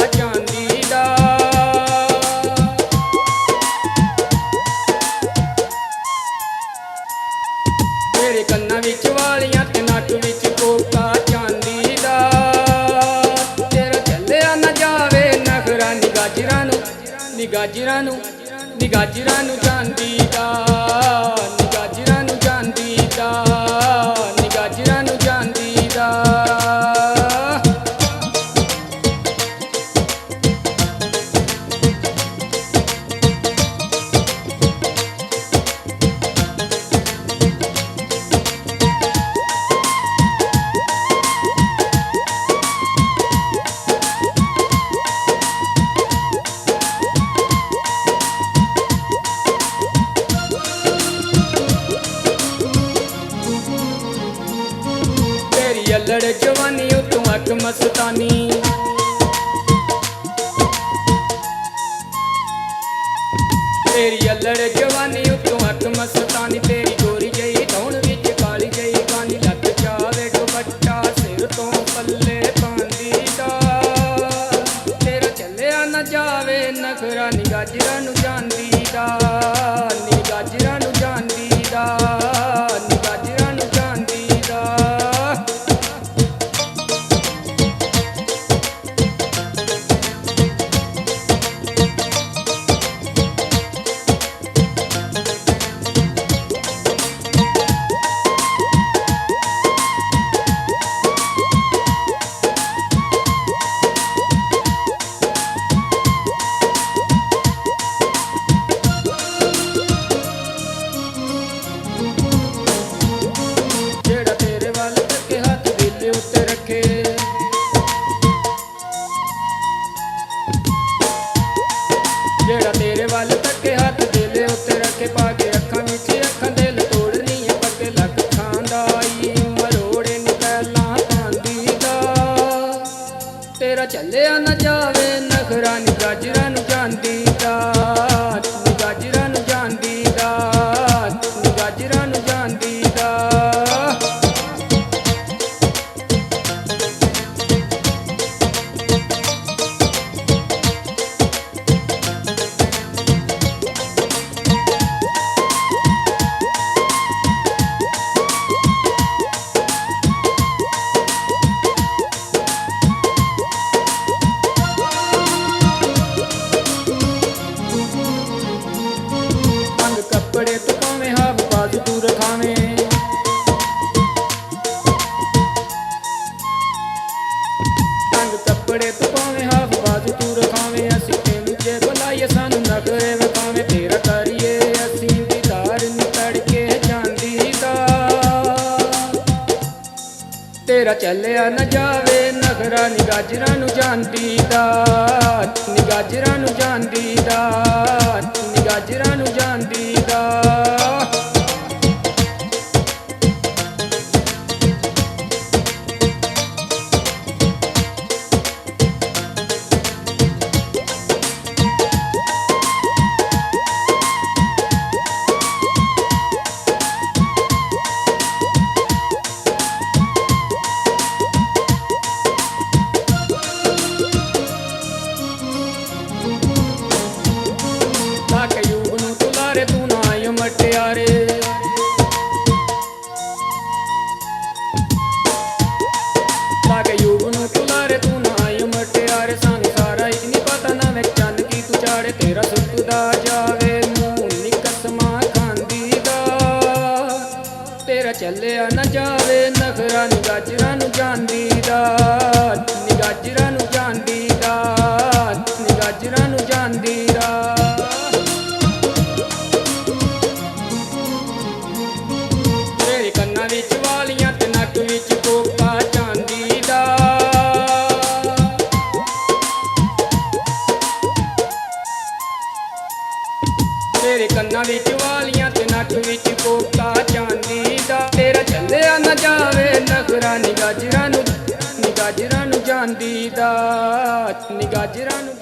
ਚਾਂਦੀ ਦਾ। ਤੇਰੇ ਕੰਨਾਂ ਵਿੱਚ ਵਾਲੀਆਂ ਤੇ ਨੱਕ ਵਿੱਚ ਕੋਕਾ ਚਾਂਦੀ ਦਾ। ਤੇਰਾ ਚੱਲਿਆ ਨਾ ਜਾਵੇ ਨਖਰਾ ਨੀ ਗਾਜਰਾਂ ਨੂੰ, ਨੀ ਗਾਜਰਾਂ ਨੂੰ, ਨੀ ਗਾਜਰਾਂ ਨੂੰ ਚਾਂਦੀ ਦਾ, ਨੀ ਗਾਜਰਾਂ ਨੂੰ ਚਾਂਦੀ ਦਾ, ਨੀ ਗਾਜਰਾਂ ਨੂੰ ਚਾਂਦੀ ਦਾ। अल्लड़ जवानी उतों अख मस्तानी, तेरी अल्लड़ जवानी उतों अख मस्तानी। तेरी गोरी जई धौण विच काली जई कानी, लग जावे दुपट्टा सिर तो पल्ले पांदी दा। तेरा चलिया न जावे नखरा नी गाजरां नूं जांदी दा, नी गाजरां नूं जांदी दा, नी गाजरां नूं जांदी दा। जेड़ा तेरे वाल तके हाथ दिल उत्ते रखे, पाके अखां विच अखां दिल तोड़नी है पके लख खांदाई मरोड़े नी पहला पांदी दा। तेरा चलिया न जावे नखरा नी गाजरां नूं जांदी दा, नी गाजरां नूं जांदी दा, नी गाजरां नूं जांदी दा। कपड़े तो पावे हाफ बाजू तू रखावे, रंग कपड़े तो पावे हाफ बाजू तू रखावे। असी तेनू जे बुलाइए सानू नखरे विखावे, तेरा करिए असी दीदार नी तड़के जांदी दा। तेरा चलिया न जावे नखरा नी गाजरां नूं जांदी दा, नी गाजरां नूं जांदी दा, नी गाजरां नूं जांदी दा। तू ना आयो मटियारे, लागे युग नूं तुलारे तू ना आयो मटियारे। सानू सारा ही नहीं पता ना मैं चंद की तू चाड़े, तेरा सुटदा जावे मुंह नी कसमां खांदी दा। तेरा चलिया न जावे नखरा नी गाजरां नूं जांदी दा, नी गाजरां नूं जांदी दा, नी गाजरां नूं जांदी दा। ਕੰਨਾਂ ਵਿੱਚ ਵਾਲੀਆਂ ਤੇ ਨੱਕ ਵਿੱਚ ਕੋਕਾ ਚਾਂਦੀ ਦਾ। ਤੇਰੇ ਕੰਨਾਂ ਵਿੱਚ ਵਾਲੀਆਂ ਤੇ ਨੱਕ ਵਿੱਚ ਕੋਕਾ ਚਾਂਦੀ ਦਾ। ਤੇਰਾ ਚੱਲਿਆ ਨਾ ਜਾਵੇ ਨਖਰਾ ਨੀ ਗਾਜਰਾਂ ਨੂੰ, ਨੀ ਗਾਜਰਾਂ ਨੂੰ ਜਾਂਦੀ ਦਾ, ਨੀ ਗਾਜਰਾਂ ਨੂੰ।